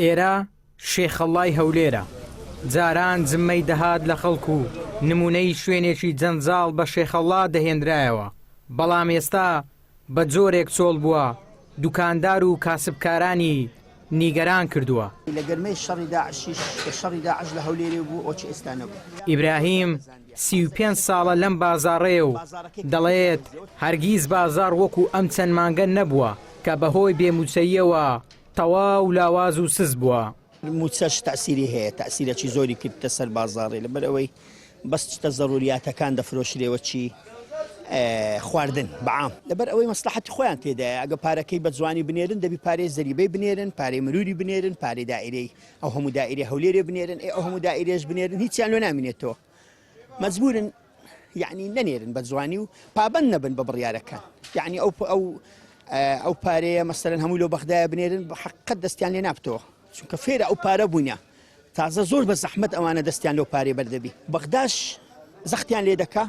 ئێرە شێخەڵای هەولێرە، جاران جممەی دەهات لە خەڵکو و نمونەی شوێنێکی جەنجاڵ بە شێخەڵا دەهێنرایەوە، بەڵام ئێستا بە جۆرێک چۆڵ بووە، دوکاندار و کاسبکارانی نیگەران کردووە. لە گەرمەی شەڕی داعشیش کە شەڕی داعش لە هەولێرێ بوو ئەوچی ئێستا نەبوو. ئیبراهیم 35 ساڵە لەم بازاڕێ و دەڵێت هەرگیز بازار وەکو ئەم چەند مانگە نەبووە کە بەهۆی بێموچەییەوە تەواو لاواز و سز بووە. موچەش تەسیری هەیە، تەسیرێکی زۆری کردتە سەر بازاڕێ، لەبەر ئەوەی بەس شتە زەڕوریاتەکان دەفرۆشرێەوە چی خواردن بەعام، لەبەر ئەوەی مەسلحەتی خۆیان تێدایە. ئەگە پارەکەی بە جوانی بنێرن دەبی پارەی زەریبەی بنێرن، پارەی مروری بنێرن، پارەی دائیرەی ئەو هەموو دائیرەی هەولێرێ بنێرن، ئەو هەموو دائیرەش بنێرن، هیچیان لێ نامێنێتەوە. مەجبورن یعنی نەنێرن بە جوانی و پابەند نەبن بە بڕیارەکان. یعنی ئەو پارەیە مەسەرەن هەموو لۆ بەغدایە بنێرن بە حەقیقەت دەستیان لێ نابتەوە، چونکە فێرە ئەو پارە بووینە. تازە زۆر بە زەحمەت ئەوانە دەستیان لەو پارەی بەردەبی. بەغداش زەختیان لێ دەکا،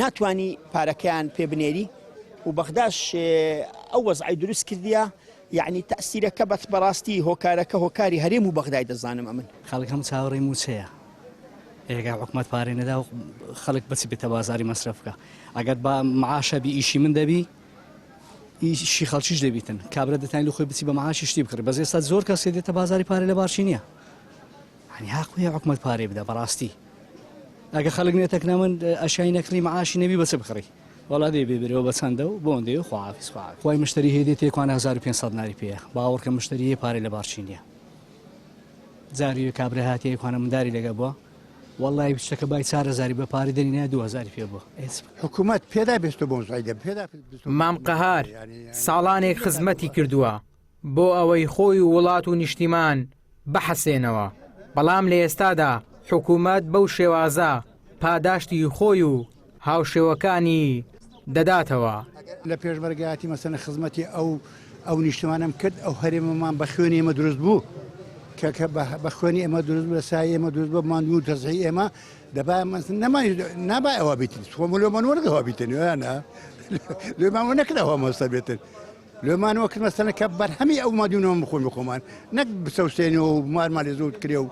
ناتوانی پارەکەیان پێ بنێری و بەغداش ئەو وەزعی دروست کردیە، یعنی تەسیرەکە بەڕاستی هۆکارەکە هۆکاری هەرێم و بەغدای دەزانم ئەمن. خەڵک هەم چاوەڕێی موچەیە، ئێگا حکومەت پارەی نەدا و خەڵک بچی بێتە بازاری مەسرەف بکە. ئەگەر بە معاشە بی ئیشی من دەبی ئیشی خەڵکیش دەبیتن، کابرا دەتوانێت لە خۆی بچی بە معاشی شتی بکڕی. بەس ئێستا زۆر کەس دێتە بازاری پارەی لە باشی نییە. هەنی حەقیە حکومەت پارەی بدە بەڕاستی. ئەگە خەڵک نێتەکە من ئەشای نەکڕی معاشی نەبی بەچ بخڕی، وەڵا دێ بێبرەوە بە چەندە و بۆندێ و خواحافیز خۆی مشتری هەیە دێت تێکوانە 1500 ناری پێە، باوەڕکە مشتری پارەی لە باشی نییە. جاری کابرا هاتی یەکوانە منداری لەگە بووە، وەڵای شتەکە بای 4000 بە پارەی دەنینە 2000 پێ بووە. حکومەت پێدا بێستە بۆ زایدە پێدا مام قەهار ساڵانێک خزمەتی کردووە بۆ ئەوەی خۆی و وڵات و نیشتیمان بەحەسێنەوە، بەڵام لە ئێستادا حکوومەت بەو شێوازە پاداشتی خۆی و هاوشێوەکانی دەداتەوە. لە پێشبەرگایەتی مەسەنە خزمەتی ئەو نیشتمانم کرد، ئەو هەرێمەمان بە خوێنی ئێمە دروست بوو کە بە خوێنی ئێمە دروست بوو، لە سای ئێمە دروست بوو، ماندوو تەزعی ئێمە دەبا نابا ئەوە بیتن خۆمە لۆمان وەرگەوە بیتن یانە لێمان نەکراوە مەستە بێتن لێمان وەکرد مەسەنە کە بەرهەمی ئەو مادیونەوە بخۆن بخۆمان نەک بسەوسێنەوە و مارمان لێ زۆوت کرێ و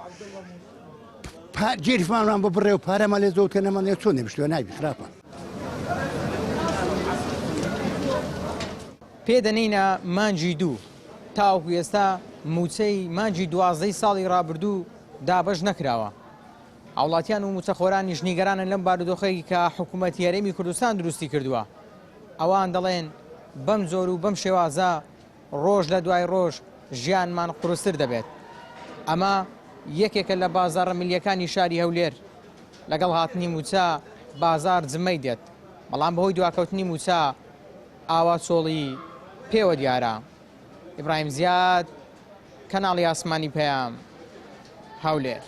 جێریفمانمان بە بڕێ و پارەمان لێ زۆوت کە نەمان لێ چۆن نەبیشتوە ناوی خراپە. پێدەنینە مانجی دوو تاوەکو ئێستا موچەی مانجی 12 ساڵی ڕابردوو دابەش نەکراوە. هاوڵاتیان و موچەخۆرانی ژنیگەرانن لەم بارودۆخەی کە حکوومەتی هەرێمی کوردستان دروستی کردووە. ئەوان دەڵێن بەم زۆر و بەم شێوازە ڕۆژ لە دوای ڕۆژ ژیانمان قورستر دەبێت. ئەمە یەکێکە لە بازاڕە ملیەکانی شاری هەولێر. لەگەڵ هاتنی موچە بازار جمەی دێت، بەڵام بەهۆی دواکەوتنی موچە ئاوا چۆڵی پێوە دیارە. ئیبراهیم زیاد، کەناڵی ئاسمانی پەیام، هەولێر.